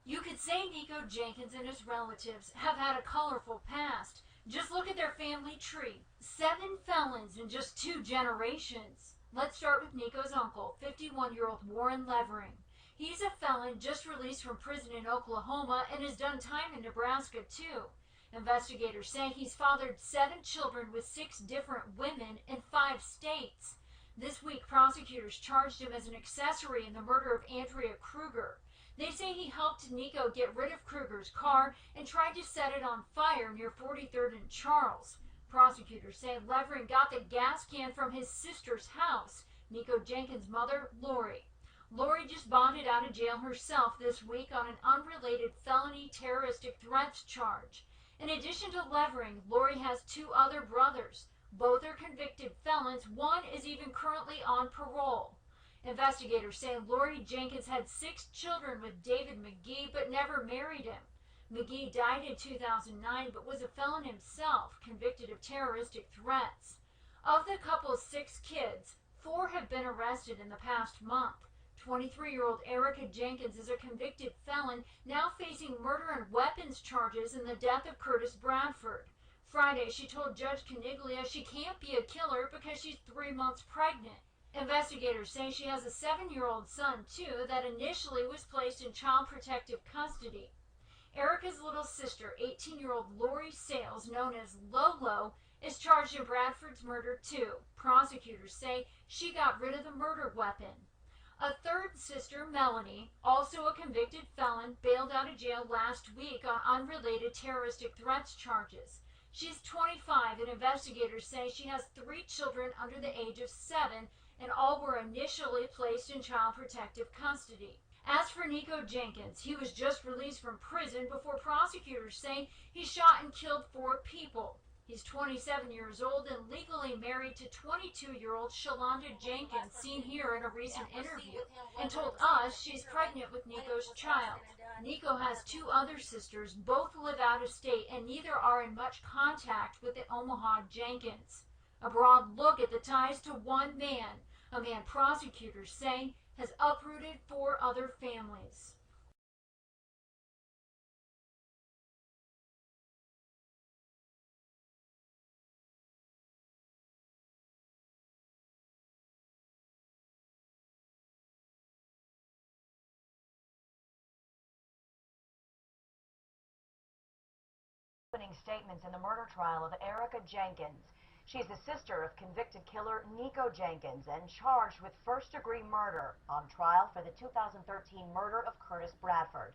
You could say Nikko Jenkins and his relatives have had a colorful past. Just look at their family tree. 7 felons in just 2 generations. Let's start with Nikko's uncle, 51-year-old Warren Levering. He's a felon just released from prison in Oklahoma and has done time in Nebraska too. Investigators say he's fathered 7 children with 6 different women in 5 states. This week, prosecutors charged him as an accessory in the murder of Andrea Kruger. They say he helped Nikko get rid of Kruger's car and tried to set it on fire near 43rd and Charles. Prosecutors say Levering got the gas can from his sister's house, Nikko Jenkins' mother, Lori. Lori just bonded out of jail herself this week on an unrelated felony terroristic threats charge. In addition to Levering, Lori has 2 other brothers. Both are convicted felons. One is even currently on parole. Investigators say Lori Jenkins had 6 children with David McGee but never married him. McGee died in 2009 but was a felon himself, convicted of terroristic threats. Of the couple's 6 kids, 4 have been arrested in the past month. 23-year-old Erica Jenkins is a convicted felon, now facing murder and weapons charges in the death of Curtis Bradford. Friday, she told Judge Caniglia she can't be a killer because she's 3 months pregnant. Investigators say she has a 7-year-old son, too, that initially was placed in child protective custody. Erica's little sister, 18-year-old Lori Sales, known as Lolo, is charged in Bradford's murder, too. Prosecutors say she got rid of the murder weapon. A third sister, Melanie, also a convicted felon, bailed out of jail last week on unrelated terroristic threats charges. She's 25, and investigators say she has 3 children under the age of 7, and all were initially placed in child protective custody. As for Nikko Jenkins, he was just released from prison before prosecutors say he shot and killed 4 people. He's 27 years old and legally married to 22-year-old Shalonda Jenkins, seen here in a recent interview, and told us she's pregnant with Nikko's child. Nikko has 2 other sisters, both live out of state, and neither are in much contact with the Omaha Jenkins. A broad look at the ties to one man, a man prosecutors say has uprooted 4 other families. Opening statements in the murder trial of Erica Jenkins. She's the sister of convicted killer Nikko Jenkins and charged with first-degree murder on trial for the 2013 murder of Curtis Bradford.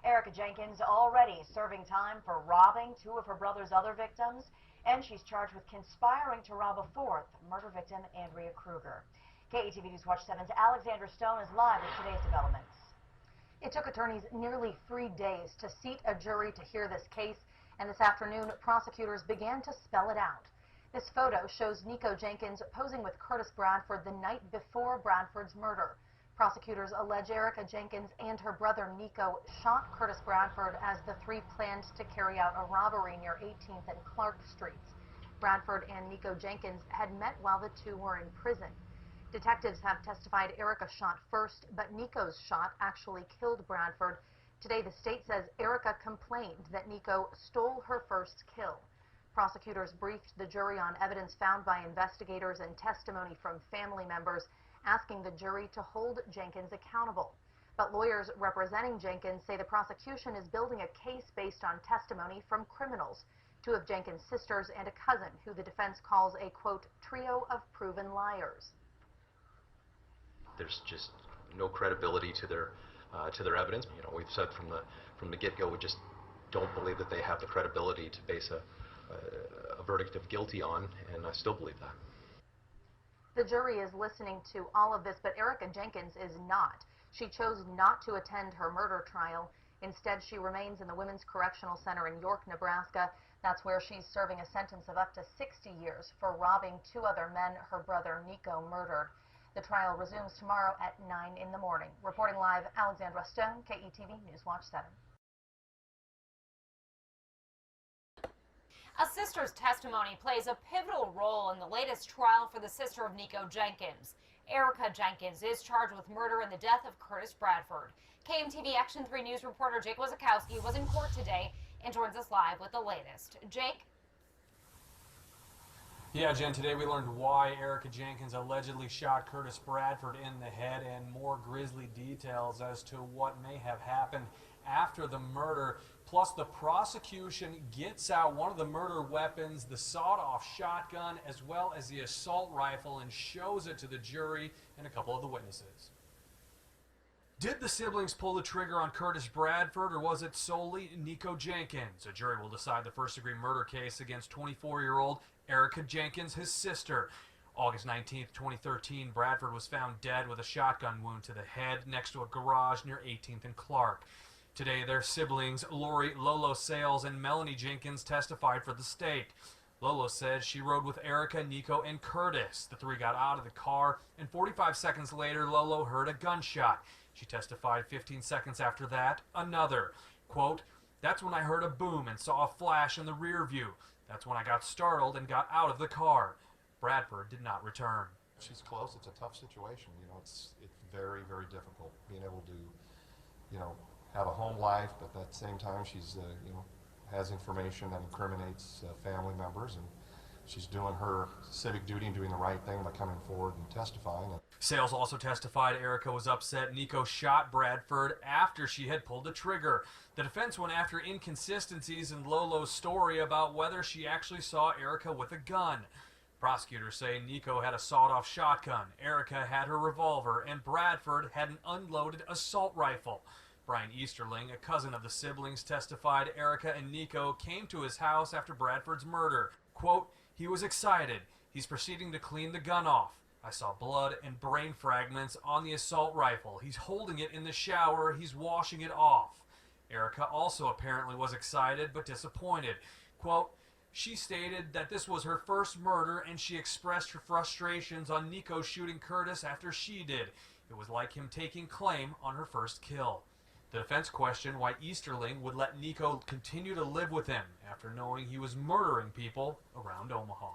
Erica Jenkins already serving time for robbing 2 of her brother's other victims, and she's charged with conspiring to rob a 4th, murder victim Andrea Kruger. KETV News Watch 7's Alexandra Stone is live with today's developments. It took attorneys nearly 3 days to seat a jury to hear this case, and this afternoon, prosecutors began to spell it out. This photo shows Nikko Jenkins posing with Curtis Bradford the night before Bradford's murder. Prosecutors allege Erica Jenkins and her brother Nikko shot Curtis Bradford as the 3 planned to carry out a robbery near 18th and Clark Streets. Bradford and Nikko Jenkins had met while the 2 were in prison. Detectives have testified Erica shot first, but Nikko's shot actually killed Bradford. Today, the state says Erica complained that Nikko stole her first kill. Prosecutors briefed the jury on evidence found by investigators and testimony from family members, asking the jury to hold Jenkins accountable. But lawyers representing Jenkins say the prosecution is building a case based on testimony from criminals, 2 of Jenkins' sisters and a cousin, who the defense calls a, quote, trio of proven liars. There's just no credibility to their evidence. You know, we've said from the get-go, we just don't believe that they have the credibility to base a verdict of guilty on, and I still believe that. The jury is listening to all of this, but Erica Jenkins is not. She chose not to attend her murder trial. Instead, she remains in the Women's Correctional Center in York, Nebraska. That's where she's serving a sentence of up to 60 years for robbing 2 other men her brother Nikko murdered. The trial resumes tomorrow at 9 in the morning. Reporting live, Alexandra Stone, KETV News Watch 7. A sister's testimony plays a pivotal role in the latest trial for the sister of Nikko Jenkins. Erica Jenkins is charged with murder in the death of Curtis Bradford. KMTV Action 3 News reporter Jake Wazakowski was in court today and joins us live with the latest. Jake? Yeah, Jen, today we learned why Erica Jenkins allegedly shot Curtis Bradford in the head and more grisly details as to what may have happened after the murder. Plus, the prosecution gets out one of the murder weapons, the sawed-off shotgun, as well as the assault rifle, and shows it to the jury and a couple of the witnesses. Did the siblings pull the trigger on Curtis Bradford, or was it solely Nikko Jenkins? A jury will decide the first-degree murder case against 24-year-old Erica Jenkins, his sister. August 19, 2013, Bradford was found dead with a shotgun wound to the head next to a garage near 18th and Clark. Today, their siblings, Lori Lolo Sales and Melanie Jenkins, testified for the state. Lolo said she rode with Erica, Nikko, and Curtis. The three got out of the car, and 45 seconds later, Lolo heard a gunshot. She testified 15 seconds after that, another. Quote, "That's when I heard a boom and saw a flash in the rear view. That's when I got startled and got out of the car." Bradford did not return. She's close. It's a tough situation. You know, it's very, very difficult being able to, have a home life, but at the same time, she's, has information that incriminates family members, and she's doing her civic duty and doing the right thing by coming forward and testifying. Sales also testified Erica was upset Nikko shot Bradford after she had pulled the trigger. The defense went after inconsistencies in Lolo's story about whether she actually saw Erica with a gun. Prosecutors say Nikko had a sawed-off shotgun, Erica had her revolver, and Bradford had an unloaded assault rifle. Brian Easterling, a cousin of the siblings, testified Erica and Nikko came to his house after Bradford's murder. Quote, "He was excited. He's proceeding to clean the gun off. I saw blood and brain fragments on the assault rifle. He's holding it in the shower. He's washing it off." Erica also apparently was excited but disappointed. Quote, "She stated that this was her first murder and she expressed her frustrations on Nikko shooting Curtis after she did. It was like him taking claim on her first kill." The defense questioned why Easterling would let Nikko continue to live with him after knowing he was murdering people around Omaha.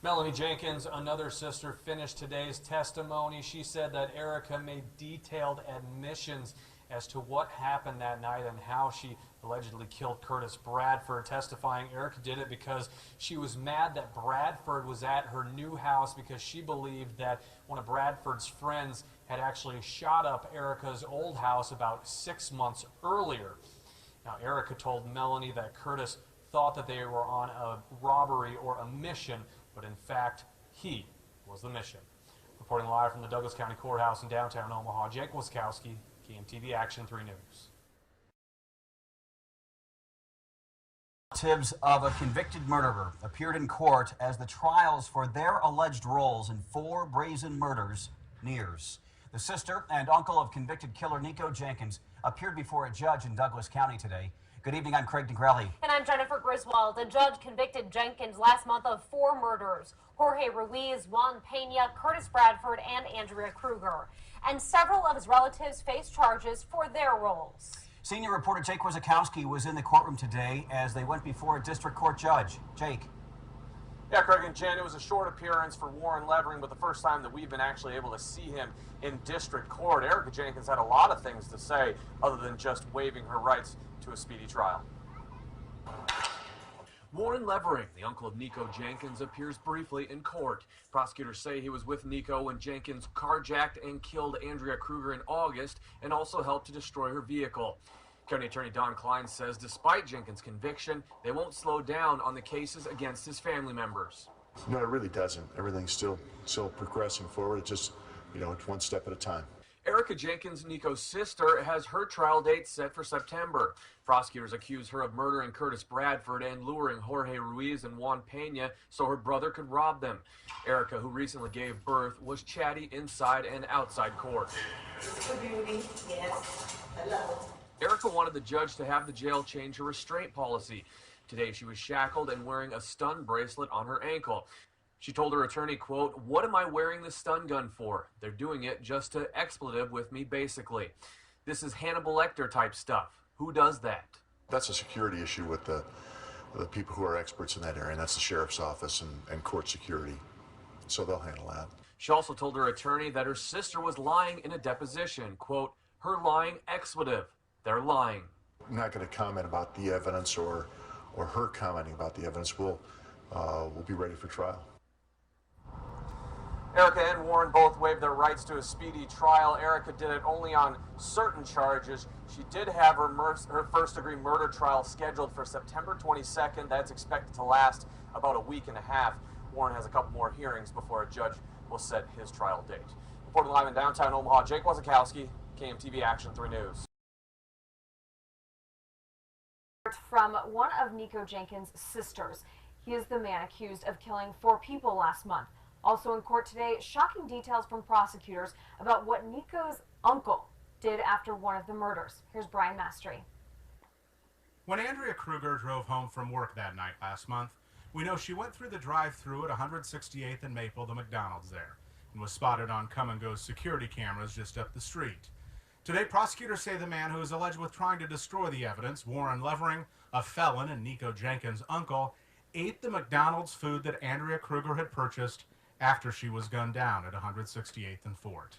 Melanie Jenkins, another sister, finished today's testimony. She said that Erica made detailed admissions as to what happened that night and how she allegedly killed Curtis Bradford, testifying Erica did it because she was mad that Bradford was at her new house because she believed that one of Bradford's friends had actually shot up Erica's old house about 6 months earlier. Now, Erica told Melanie that Curtis thought that they were on a robbery or a mission, but in fact, he was the mission. Reporting live from the Douglas County Courthouse in downtown Omaha, Jake Wazakowski, KMTV Action 3 News. Relatives of a convicted murderer appeared in court as the trials for their alleged roles in 4 brazen murders nears. The sister and uncle of convicted killer Nikko Jenkins appeared before a judge in Douglas County today. Good evening, I'm Craig Negrelli. And I'm Jennifer Griswold. A judge convicted Jenkins last month of 4 murders. Jorge Ruiz, Juan Pena, Curtis Bradford, and Andrea Kruger. And several of his relatives face charges for their roles. Senior reporter Jake Wazakowski was in the courtroom today as they went before a district court judge. Jake. Yeah, Craig and Jen, it was a short appearance for Warren Levering, but the first time that we've been actually able to see him in district court. Erica Jenkins had a lot of things to say other than just waiving her rights to a speedy trial. Warren Levering, the uncle of Nikko Jenkins, appears briefly in court. Prosecutors say he was with Nikko when Jenkins carjacked and killed Andrea Kruger in August and also helped to destroy her vehicle. County Attorney Don Klein says despite Jenkins' conviction, they won't slow down on the cases against his family members. No, it really doesn't. Everything's still progressing forward. It's just, it's one step at a time. Erica Jenkins, Nikko's sister, has her trial date set for September. Prosecutors accuse her of murdering Curtis Bradford and luring Jorge Ruiz and Juan Pena so her brother could rob them. Erica, who recently gave birth, was chatty inside and outside court. Good evening. Yes. Hello. Erica wanted the judge to have the jail change her restraint policy. Today she was shackled and wearing a stun bracelet on her ankle. She told her attorney, quote, "What am I wearing the stun gun for? They're doing it just to expletive with me, basically. This is Hannibal Lecter type stuff. Who does that?" That's a security issue with the people who are experts in that area, and that's the sheriff's office and court security. so they'll handle that. She also told her attorney that her sister was lying in a deposition. Quote, her lying expletive. They're lying. I'm not going to comment about the evidence or her commenting about the evidence. We'll be ready for trial. Erica and Warren both waived their rights to a speedy trial. Erica did it only on certain charges. She did have her first-degree murder trial scheduled for September 22nd. That's expected to last about a week and a half. Warren has a couple more hearings before a judge will set his trial date. Reporting live in downtown Omaha, Jake Wazakowski, KMTV Action 3 News. From one of Nikko Jenkins' sisters. He is the man accused of killing 4 people last month. Also in court today, shocking details from prosecutors about what Nikko's uncle did after one of the murders. Here's Brian Mastry. When Andrea Kruger drove home from work that night last month, we know she went through the drive-thru at 168th and Maple, the McDonald's there, and was spotted on come-and-go's security cameras just up the street. Today, prosecutors say the man who is alleged with trying to destroy the evidence, Warren Levering, a felon and Nikko Jenkins' uncle, ate the McDonald's food that Andrea Kruger had purchased after she was gunned down at 168th and Fort.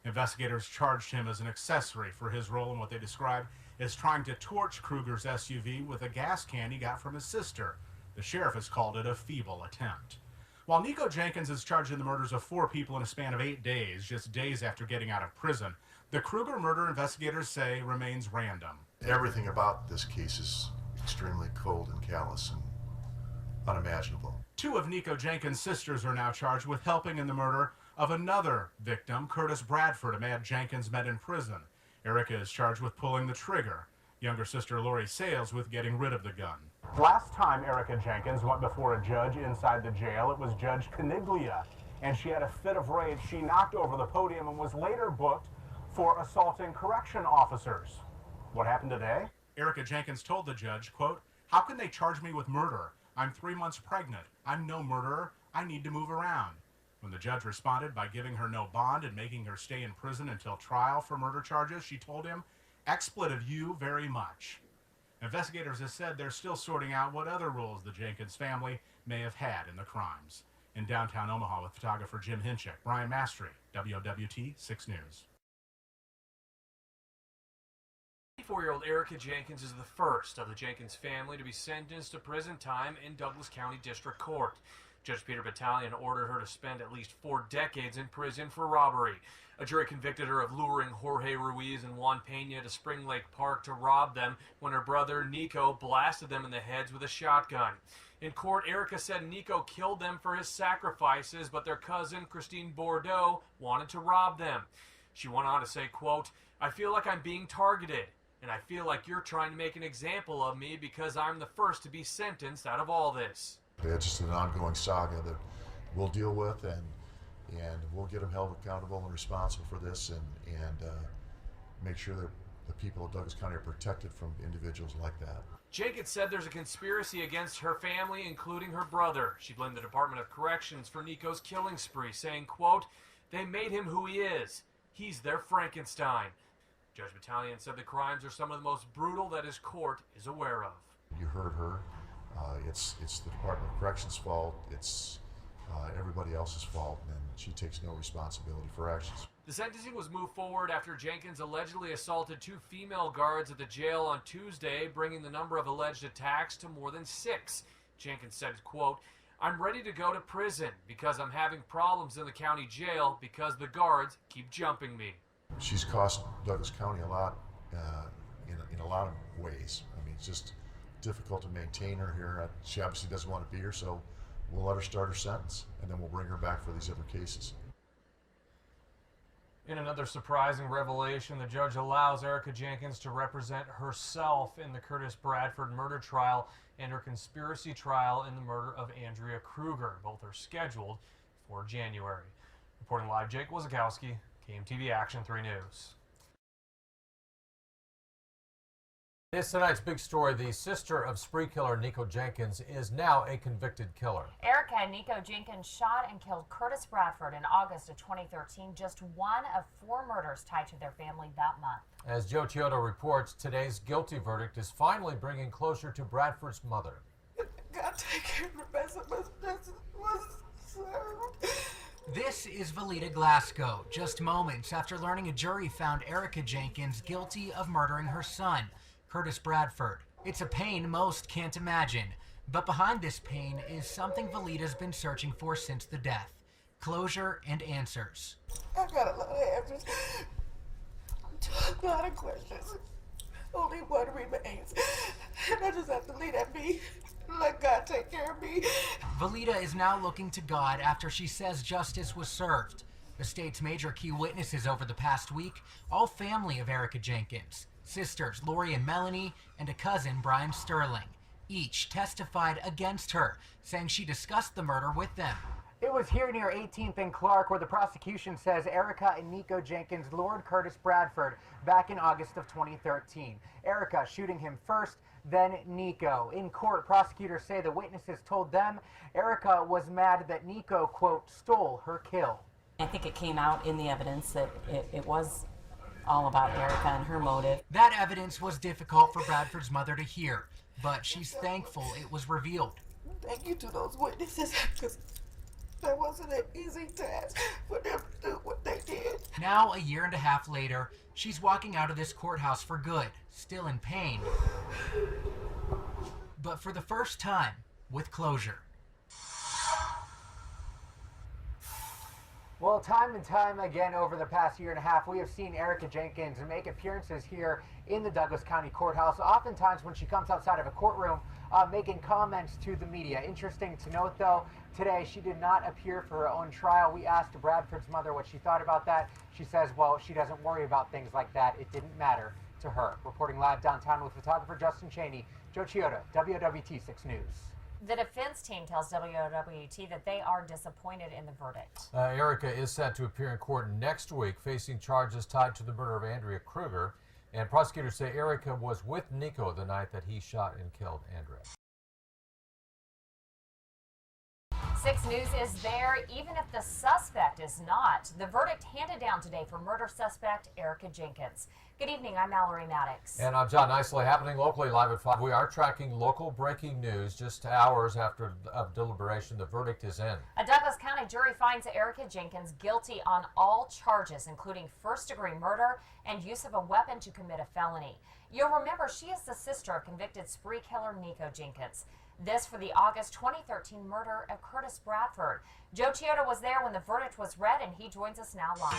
Investigators charged him as an accessory for his role in what they described as trying to torch Kruger's SUV with a gas can he got from his sister. The sheriff has called it a feeble attempt. While Nikko Jenkins is charged in the murders of 4 people in a span of 8 days, just days after getting out of prison, the Kruger murder investigators say remains random. Everything about this case is extremely cold and callous and unimaginable. 2 of Nikko Jenkins' sisters are now charged with helping in the murder of another victim, Curtis Bradford, a man Jenkins met in prison. Erica is charged with pulling the trigger. Younger sister Lori Sales with getting rid of the gun. Last time Erica Jenkins went before a judge inside the jail, it was Judge Caniglia, and she had a fit of rage. She knocked over the podium and was later booked for assaulting correction officers. What happened today? Erica Jenkins told the judge, quote, "How can they charge me with murder? I'm 3 months pregnant. I'm no murderer. I need to move around." When the judge responded by giving her no bond and making her stay in prison until trial for murder charges, she told him, "Expletive you very much." Investigators have said they're still sorting out what other roles the Jenkins family may have had in the crimes. In downtown Omaha with photographer Jim Hinchik, Brian Mastry, WOWT 6 News. 24-year-old Erica Jenkins is the first of the Jenkins family to be sentenced to prison time in Douglas County District Court. Judge Peter Battalion ordered her to spend at least 4 decades in prison for robbery. A jury convicted her of luring Jorge Ruiz and Juan Pena to Spring Lake Park to rob them when her brother Nikko blasted them in the heads with a shotgun. In court, Erica said Nikko killed them for his sacrifices, but their cousin Christine Bordeaux wanted to rob them. She went on to say, quote, "I feel like I'm being targeted, and I feel like you're trying to make an example of me because I'm the first to be sentenced out of all this." It's just an ongoing saga that we'll deal with, and we'll get them held accountable and responsible for this, and make sure that the people of Douglas County are protected from individuals like that. Jenkins said there's a conspiracy against her family, including her brother. She blamed the Department of Corrections for Nikko's killing spree, saying, quote, "They made him who he is. He's their Frankenstein." Judge Battalion said the crimes are some of the most brutal that his court is aware of. You heard her. It's the Department of Corrections' fault. It's everybody else's fault, and she takes no responsibility for actions. The sentencing was moved forward after Jenkins allegedly assaulted 2 female guards at the jail on Tuesday, bringing the number of alleged attacks to more than 6. Jenkins said, quote, "I'm ready to go to prison because I'm having problems in the county jail because the guards keep jumping me." She's cost Douglas County a lot in a lot of ways. I mean, it's just difficult to maintain her here. She obviously doesn't want to be here, so we'll let her start her sentence, and then we'll bring her back for these other cases. In another surprising revelation, the judge allows Erica Jenkins to represent herself in the Curtis Bradford murder trial and her conspiracy trial in the murder of Andrea Kruger. Both are scheduled for January. Reporting live, Jake Wazakowski, KMTV Action 3 News. It's tonight's big story. The sister of spree killer Nikko Jenkins is now a convicted killer. Erica and Nikko Jenkins shot and killed Curtis Bradford in August of 2013, just one of 4 murders tied to their family that month. As Joe Chiodo reports, today's guilty verdict is finally bringing closure to Bradford's mother. God take care of the best of us was served. This is Valita Glasgow, just moments after learning a jury found Erica Jenkins guilty of murdering her son, Curtis Bradford. It's a pain most can't imagine, but behind this pain is something Valita's been searching for since the death: closure and answers. I got a lot of answers, a lot of questions. Only one remains, and I just have to leave that be. Let God take care of me. Valita is now looking to God after she says justice was served. The state's major key witnesses over the past week, all family of Erica Jenkins, sisters Lori and Melanie, and a cousin, Brian Sterling. Each testified against her, saying she discussed the murder with them. It was here near 18th and Clark where the prosecution says Erica and Nikko Jenkins lured Curtis Bradford back in August of 2013. Erica shooting him first, then Nikko. In court, prosecutors say the witnesses told them Erica was mad that Nikko, quote, stole her kill. I think it came out in the evidence that it was all about Erica and her motive. That evidence was difficult for Bradford's mother to hear, but she's thankful it was revealed. Thank you to those witnesses, because that wasn't an easy task for them to do what they did. Now, a year and a half later, she's walking out of this courthouse for good, still in pain, but for the first time, with closure. Well, time and time again over the past year and a half, we have seen Erica Jenkins make appearances here in the Douglas County Courthouse, oftentimes when she comes outside of a courtroom, making comments to the media. Interesting to note, though, today she did not appear for her own trial. We asked Bradford's mother what she thought about that. She says, well, she doesn't worry about things like that. It didn't matter to her. Reporting live downtown with photographer Justin Cheney, Joe Chioda, WOWT 6 News. The defense team tells WOWT that they are disappointed in the verdict. Erica is set to appear in court next week, facing charges tied to the murder of Andrea Kruger. And prosecutors say Erica was with Nikko the night that he shot and killed Andrea. 6 News is there, even if the suspect is not. The verdict handed down today for murder suspect Erica Jenkins. Good evening, I'm Mallory Maddox. And I'm John Nicely, happening locally live at 5. We are tracking local breaking news just hours after deliberation. The verdict is in. A Douglas County jury finds Erica Jenkins guilty on all charges, including first-degree murder and use of a weapon to commit a felony. You'll remember she is the sister of convicted spree killer Nikko Jenkins. This for the August 2013 murder of Curtis Bradford. Joe Chioda was there when the verdict was read, and he joins us now live.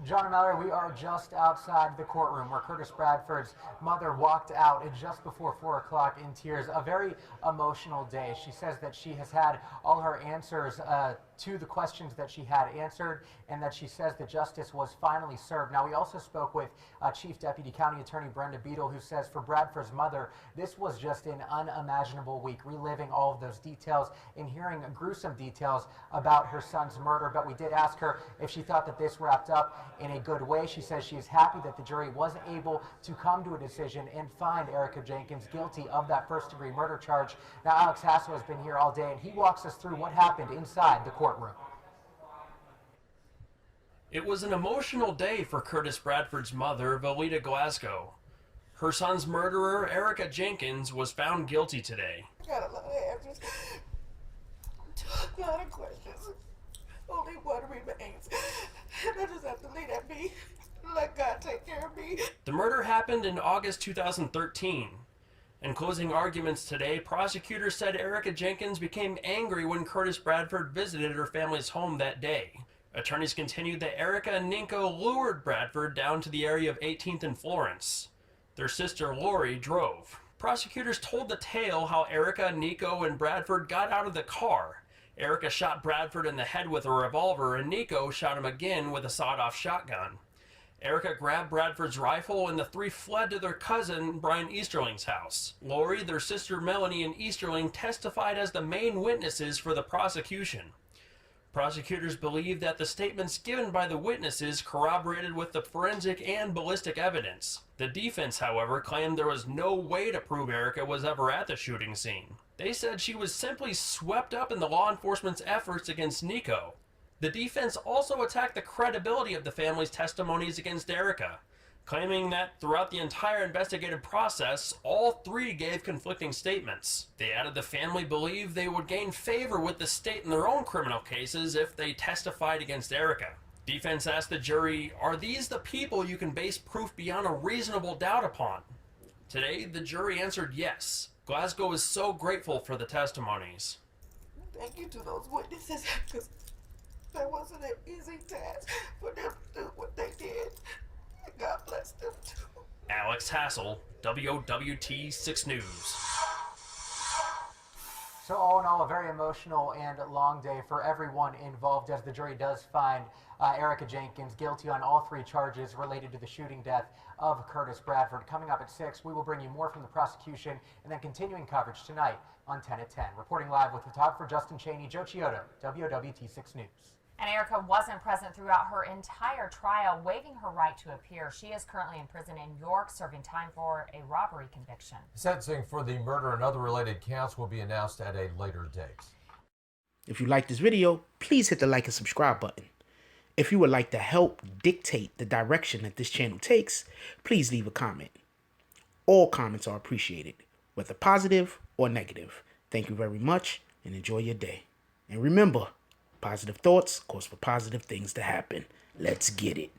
John and Mallory, we are just outside the courtroom where Curtis Bradford's mother walked out at just before 4 o'clock in tears. A very emotional day. She says that she has had all her answers to the questions that she had answered, and that she says that justice was finally served. Now, we also spoke with Chief Deputy County Attorney Brenda Beadle, who says for Bradford's mother, this was just an unimaginable week, reliving all of those details and hearing gruesome details about her son's murder. But we did ask her if she thought that this wrapped up in a good way. She says she is happy that the jury was able to come to a decision and find Erica Jenkins guilty of that first-degree murder charge. Now, Alex Hassel has been here all day, and he walks us through what happened inside the courtroom. It was an emotional day for Curtis Bradford's mother, Valita Glasgow. Her son's murderer, Erica Jenkins, was found guilty today. Got a lot of answers, a lot of questions. Only one remains, and I just have to leave that be. Let God take care of me. The murder happened in August 2013. In closing arguments today, prosecutors said Erica Jenkins became angry when Curtis Bradford visited her family's home that day. Attorneys continued that Erica and Nikko lured Bradford down to the area of 18th and Florence. Their sister Lori drove. Prosecutors told the tale how Erica, Nikko, and Bradford got out of the car. Erica shot Bradford in the head with a revolver, and Nikko shot him again with a sawed-off shotgun. Erica grabbed Bradford's rifle, and the three fled to their cousin Brian Easterling's house. Lori, their sister Melanie, and Easterling testified as the main witnesses for the prosecution. Prosecutors believe that the statements given by the witnesses corroborated with the forensic and ballistic evidence. The defense, however, claimed there was no way to prove Erica was ever at the shooting scene. They said she was simply swept up in the law enforcement's efforts against Nikko. The defense also attacked the credibility of the family's testimonies against Erica. claiming that throughout the entire investigative process, all three gave conflicting statements. They added the family believed they would gain favor with the state in their own criminal cases if they testified against Erica. Defense asked the jury, are these the people you can base proof beyond a reasonable doubt upon? Today, the jury answered yes. Glasgow is so grateful for the testimonies. Thank you to those witnesses, because that wasn't an easy task for them to do what they did. God bless them too. Alex Hassel, WOWT 6 News. So all in all, a very emotional and long day for everyone involved as the jury does find Erica Jenkins guilty on all three charges related to the shooting death of Curtis Bradford. Coming up at 6, we will bring you more from the prosecution and then continuing coverage tonight on 10 at 10. Reporting live with photographer Justin Cheney, Joe Chiodo, WOWT 6 News. And Erica wasn't present throughout her entire trial, waiving her right to appear. She is currently in prison in York, serving time for a robbery conviction. Sentencing for the murder and other related counts will be announced at a later date. If you like this video, please hit the like and subscribe button. If you would like to help dictate the direction that this channel takes, please leave a comment. All comments are appreciated, whether positive or negative. Thank you very much and enjoy your day. And remember, positive thoughts cause for positive things to happen. Let's get it.